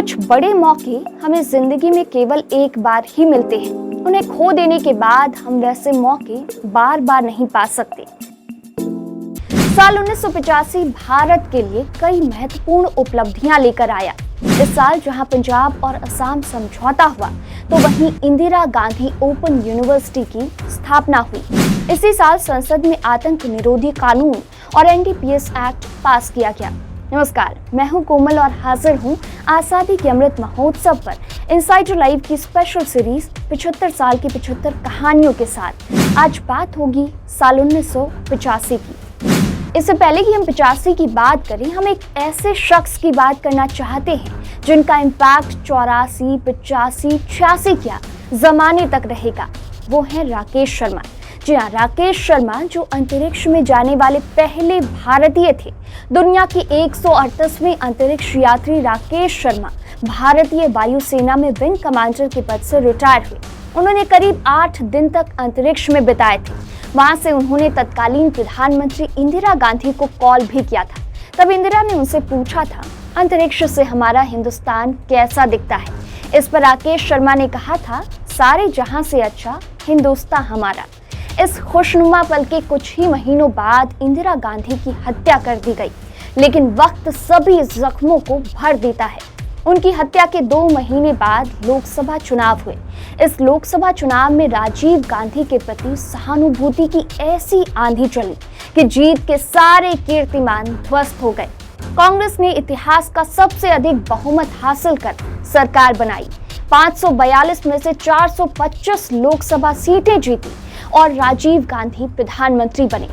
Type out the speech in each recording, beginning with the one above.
कुछ बड़े मौके हमें जिंदगी में केवल एक बार ही मिलते हैं। उन्हें खो देने के बाद हम वैसे मौके बार बार नहीं पा सकते। साल 1985 भारत के लिए कई महत्वपूर्ण उपलब्धियां लेकर आया। इस साल जहां पंजाब और असम समझौता हुआ, तो वहीं इंदिरा गांधी ओपन यूनिवर्सिटी की स्थापना हुई। इसी साल संसद में आतंक निरोधी कानून और एनडीपीएस एक्ट पास किया गया। नमस्कार, मैं हूं कोमल और हाजिर हूं आजादी के अमृत महोत्सव पर इनसाइडर लाइव की स्पेशल सीरीज 75 साल की 75 कहानियों के साथ। आज बात होगी साल 1985 की। इससे पहले कि हम 85 की बात करें, हम एक ऐसे शख्स की बात करना चाहते हैं जिनका इम्पैक्ट 84, 85, 86 क्या जमाने तक रहेगा। वो है राकेश शर्मा। जी हाँ, राकेश शर्मा जो अंतरिक्ष में जाने वाले पहले भारतीय थे। दुनिया की 138वें अंतरिक्ष यात्री राकेश शर्मा भारतीय वायुसेना में विंग कमांडर के पद से रिटायर हुए। उन्होंने करीब 8 दिन तक अंतरिक्ष में बिताए थे। वहां से उन्होंने तत्कालीन प्रधानमंत्री इंदिरा गांधी को कॉल भी किया था। तब इंदिरा ने उनसे पूछा था, अंतरिक्ष से हमारा हिंदुस्तान कैसा दिखता है। इस पर राकेश शर्मा ने कहा था, सारे जहां से अच्छा हिंदुस्तान हमारा। इस खुशनुमा पल के कुछ ही महीनों बाद इंदिरा गांधी की हत्या कर दी गई, लेकिन वक्त सभी जख्मों को भर देता है। उनकी हत्या के 2 महीने बाद लोकसभा चुनाव हुए। इस लोकसभा चुनाव में राजीव गांधी के प्रति सहानुभूति की ऐसी आंधी चली कि जीत के सारे कीर्तिमान ध्वस्त हो गए। कांग्रेस ने इतिहास का सबसे अधिक बहुमत हासिल कर सरकार बनाई। 542 में से 425 लोकसभा सीटें जीती और राजीव गांधी प्रधानमंत्री बने।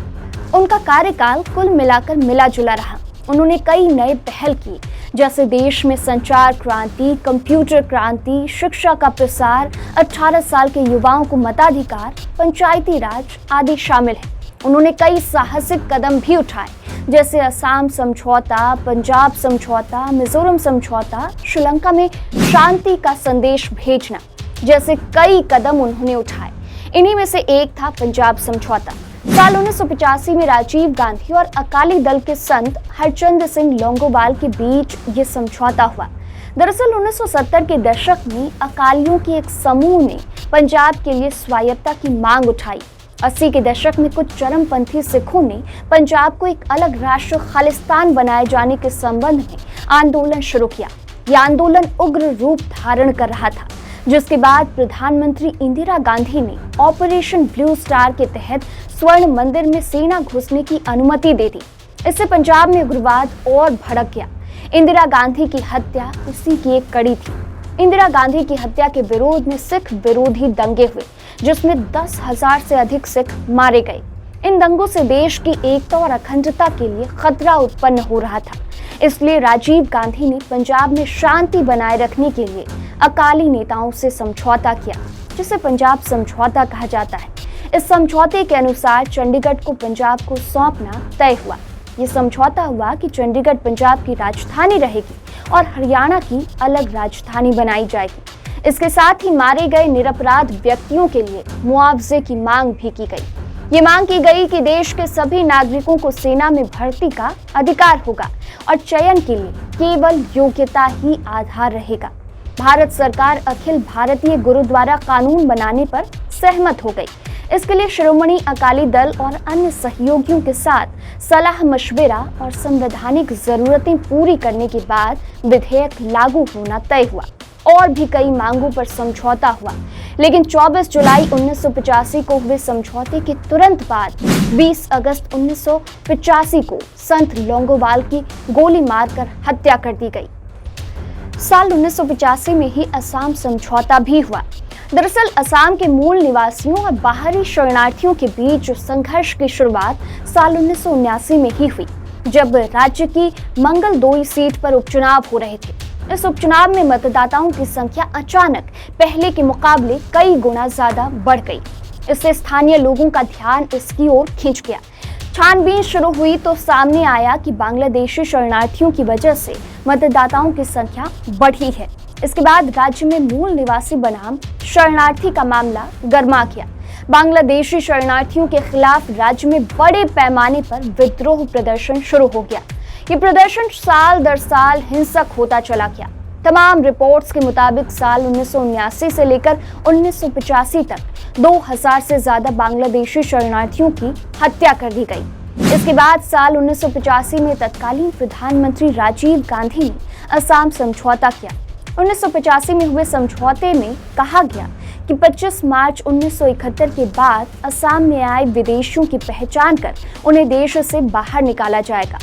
उनका कार्यकाल कुल मिलाकर मिला जुला रहा। उन्होंने कई नए पहल किए, जैसे देश में संचार क्रांति, कंप्यूटर क्रांति, शिक्षा का प्रसार, 18 साल के युवाओं को मताधिकार, पंचायती राज आदि शामिल है। उन्होंने कई साहसिक कदम भी उठाए, जैसे असम समझौता, पंजाब समझौता, मिजोरम समझौता, श्रीलंका में शांति का संदेश भेजना जैसे कई कदम उन्होंने उठाए। इन्हीं में से एक था पंजाब समझौता। साल 1985 में राजीव गांधी और अकाली दल के संत हरचंद सिंह लोंगोवाल के बीच ये समझौता हुआ। दरअसल 1970 के दशक में अकालियों के एक समूह ने पंजाब के लिए स्वायत्तता की मांग उठाई। 80 के दशक में कुछ चरमपंथी सिखों ने पंजाब को एक अलग राष्ट्र खालिस्तान बनाए जाने के संबंध में आंदोलन शुरू किया। यह आंदोलन उग्र रूप धारण कर रहा था, जिसके बाद प्रधानमंत्री इंदिरा गांधी ने ऑपरेशन ब्लू स्टार के तहत स्वर्ण मंदिर में सेना घुसने की अनुमति दे दी। इससे पंजाब में उग्रवाद और भड़क गया। इंदिरा गांधी की हत्या इसी की एक कड़ी थी। इंदिरा गांधी की हत्या के विरोध में सिख विरोधी दंगे हुए, जिसमें 10,000 से अधिक सिख मारे गए। इन दंगों से देश की एकता और अखंडता के लिए खतरा उत्पन्न हो रहा था। इसलिए राजीव गांधी ने पंजाब में शांति बनाए रखने के लिए अकाली नेताओं से समझौता किया, जिसे पंजाब समझौता कहा जाता है। इस समझौते के अनुसार चंडीगढ़ को पंजाब को सौंपना तय हुआ। ये समझौता हुआ कि चंडीगढ़ पंजाब की राजधानी रहेगी और हरियाणा की अलग राजधानी बनाई जाएगी। इसके साथ ही मारे गए निरपराध व्यक्तियों के लिए मुआवजे की मांग भी की गई। ये मांग की गई कि देश के सभी नागरिकों को सेना में भर्ती का अधिकार होगा और चयन के लिए केवल योग्यता ही आधार रहेगा। भारत सरकार अखिल भारतीय गुरुद्वारा कानून बनाने पर सहमत हो गई। इसके लिए श्रोमणी अकाली दल और अन्य सहयोगियों के साथ सलाह मशविरा और संवैधानिक जरूरतें पूरी करने के बाद विधेयक लागू होना तय हुआ। और भी कई मांगों पर समझौता हुआ, लेकिन 24 जुलाई 1985 को हुए समझौते के तुरंत बाद 20 अगस्त 1985 को संत लोंगोवाल की गोली मारकर हत्या कर दी गई। साल 1985 में ही असम समझौता भी हुआ। दरअसल असम के मूल निवासियों और बाहरी शरणार्थियों के बीच संघर्ष की शुरुआत साल 1979 में ही हुई, जब राज्य की मंगलदोई सीट पर उपचुनाव हो रहे थे। इस उपचुनाव में मतदाताओं की संख्या अचानक पहले के मुकाबले कई गुना ज्यादा बढ़ गई। इससे स्थानीय लोगों का ध्यान इसकी ओर खिंच गया। छानबीन शुरू हुई तो सामने आया कि बांग्लादेशी शरणार्थियों की वजह से मतदाताओं की संख्या बढ़ी है। इसके बाद राज्य में मूल निवासी बनाम शरणार्थी का मामला गर्मा गया। बांग्लादेशी शरणार्थियों के खिलाफ राज्य में बड़े पैमाने पर विद्रोह प्रदर्शन शुरू हो गया। ये प्रदर्शन साल दर साल हिंसक होता चला गया। तमाम रिपोर्ट्स के मुताबिक साल 1979 से लेकर 1985 तक 2000 से ज्यादा बांग्लादेशी शरणार्थियों की हत्या कर दी गई। इसके बाद साल 1985 में तत्कालीन प्रधानमंत्री राजीव गांधी ने असम समझौता किया। 1985 में हुए समझौते में कहा गया कि 25 मार्च 1971 के बाद असम में आए विदेशियों की पहचान कर उन्हें देश से बाहर निकाला जाएगा।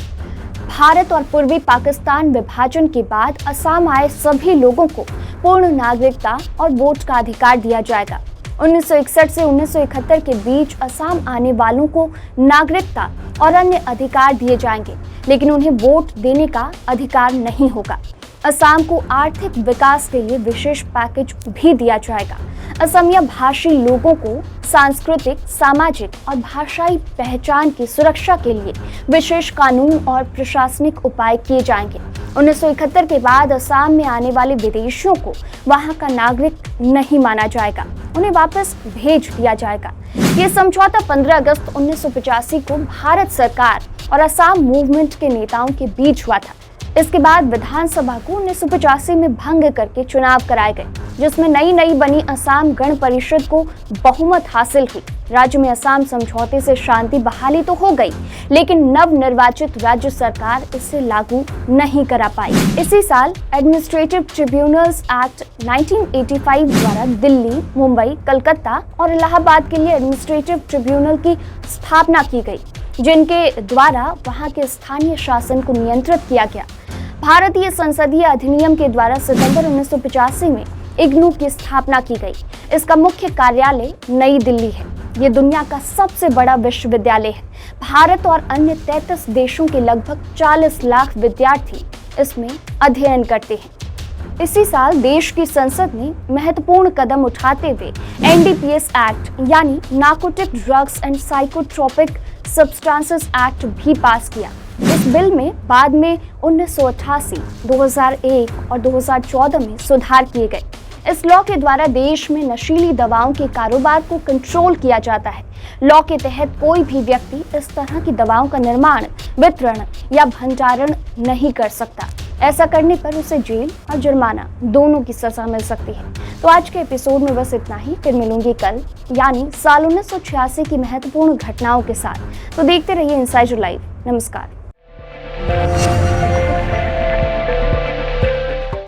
भारत और पूर्वी पाकिस्तान विभाजन के बाद असम आए सभी लोगों को पूर्ण नागरिकता और वोट का अधिकार दिया जाएगा। 1961 से 1971 के बीच असम आने वालों को नागरिकता और अन्य अधिकार दिए जाएंगे, लेकिन उन्हें वोट देने का अधिकार नहीं होगा। असम को आर्थिक विकास के लिए विशेष पैकेज भी दिया जाएगा। असमिया भाषी लोगों को सांस्कृतिक, सामाजिक और भाषाई पहचान की सुरक्षा के लिए विशेष कानून और प्रशासनिक उपाय किए जाएंगे। 1971 के बाद असम में आने वाले विदेशियों को वहां का नागरिक नहीं माना जाएगा, उन्हें वापस भेज दिया जाएगा। ये समझौता 15 अगस्त 1985 को भारत सरकार और असम मूवमेंट के नेताओं के बीच हुआ था। इसके बाद विधानसभा को 1985 में भंग करके चुनाव कराए गए, जिसमें नई बनी असम गण परिषद को बहुमत हासिल हुई। राज्य में असम समझौते से शांति बहाली तो हो गई, लेकिन नव निर्वाचित राज्य सरकार इसे लागू नहीं करा पाई। इसी साल एडमिनिस्ट्रेटिव ट्रिब्यूनल्स एक्ट 1985 द्वारा दिल्ली, मुंबई, कलकत्ता और इलाहाबाद के लिए एडमिनिस्ट्रेटिव ट्रिब्यूनल की स्थापना की गई, जिनके द्वारा वहां के स्थानीय शासन को नियंत्रित किया गया। भारतीय संसदीय अधिनियम के द्वारा सितंबर 1985 में इग्नू की स्थापना की गई। इसका मुख्य कार्यालय नई दिल्ली है। ये दुनिया का सबसे बड़ा विश्वविद्यालय है। भारत और अन्य 33 देशों के लगभग 40 लाख विद्यार्थी इसमें अध्ययन करते हैं। इसी साल देश की संसद ने महत्वपूर्ण कदम उठाते हुए एनडीपीएस एक्ट यानी narcotic drugs and psychotropic substances act भी पास किया। इस बिल में बाद में 1988, 2001 और 2014 में सुधार किए गए। इस लॉ के द्वारा देश में नशीली दवाओं के कारोबार को कंट्रोल किया जाता है। लॉ के तहत कोई भी व्यक्ति इस तरह की दवाओं का निर्माण, वितरण या भंडारण नहीं कर सकता। ऐसा करने पर उसे जेल और जुर्माना दोनों की सजा मिल सकती है। तो आज के एपिसोड में बस इतना ही। फिर मिलूंगी कल, यानी साल 1986 की महत्वपूर्ण घटनाओं के साथ। तो देखते रहिए इनसाइडर लाइव। नमस्कार।